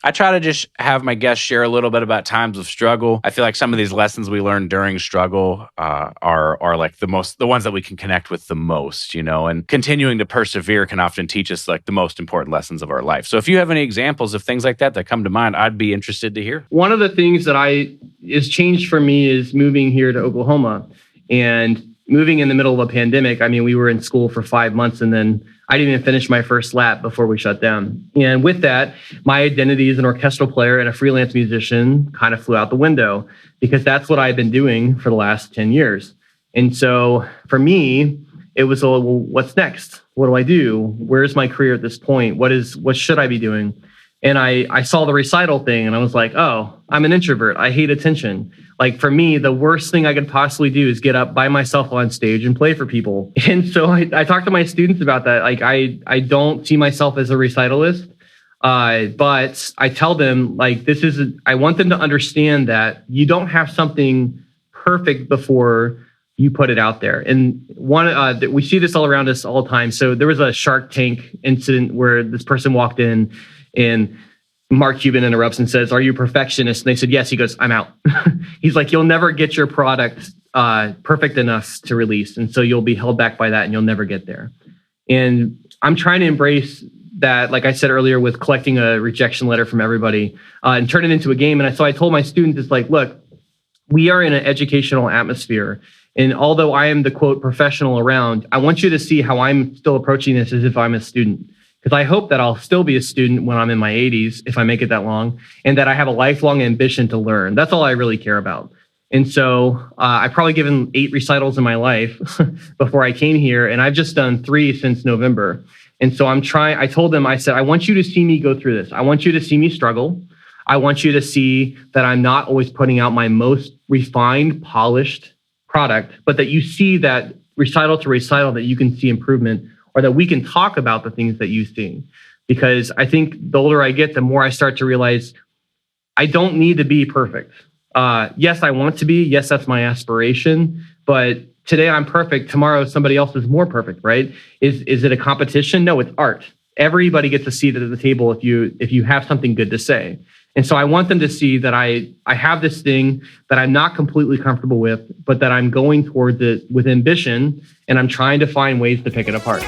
I try to just have my guests share a little bit about times of struggle. I feel like some of these lessons we learn during struggle are like the ones that we can connect with the most, and continuing to persevere can often teach us like the most important lessons of our life. So if you have any examples of things like that come to mind, I'd be interested to hear. One of the things that is changed for me is moving here to Oklahoma and moving in the middle of a pandemic. I mean, we were in school for 5 months and then I didn't even finish my first lap before we shut down. And with that, my identity as an orchestral player and a freelance musician kind of flew out the window because that's what I've been doing for the last 10 years. And so for me, it was, well, what's next? What do I do? Where's my career at this point? What should I be doing? And I saw the recital thing and I was like, oh, I'm an introvert. I hate attention. Like for me, the worst thing I could possibly do is get up by myself on stage and play for people. And so I talked to my students about that. Like I don't see myself as a recitalist, but I tell them like I want them to understand that you don't have something perfect before you put it out there. And we see this all around us all the time. So there was a Shark Tank incident where this person walked in and Mark Cuban interrupts and says, "Are you a perfectionist?" And they said, "Yes." He goes, "I'm out." He's like, "You'll never get your product perfect enough to release. And so you'll be held back by that and you'll never get there." And I'm trying to embrace that, like I said earlier, with collecting a rejection letter from everybody and turn it into a game. And so I told my students, it's like, look, we are in an educational atmosphere. And although I am the quote professional around, I want you to see how I'm still approaching this as if I'm a student. Because I hope that I'll still be a student when I'm in my 80s, if I make it that long, and that I have a lifelong ambition to learn. That's all I really care about. And so I've probably given 8 recitals in my life before I came here, and I've just done 3 since November. And so I told them, I said, I want you to see me go through this. I want you to see me struggle. I want you to see that I'm not always putting out my most refined, polished product, but that you see that recital to recital that you can see improvement, or that we can talk about the things that you see. Because I think the older I get, the more I start to realize I don't need to be perfect. Yes, I want to be. Yes, that's my aspiration. But today I'm perfect. Tomorrow somebody else is more perfect, right? Is it a competition? No, it's art. Everybody gets a seat at the table if you have something good to say. And so I want them to see that I have this thing that I'm not completely comfortable with, but that I'm going towards it with ambition, and I'm trying to find ways to pick it apart.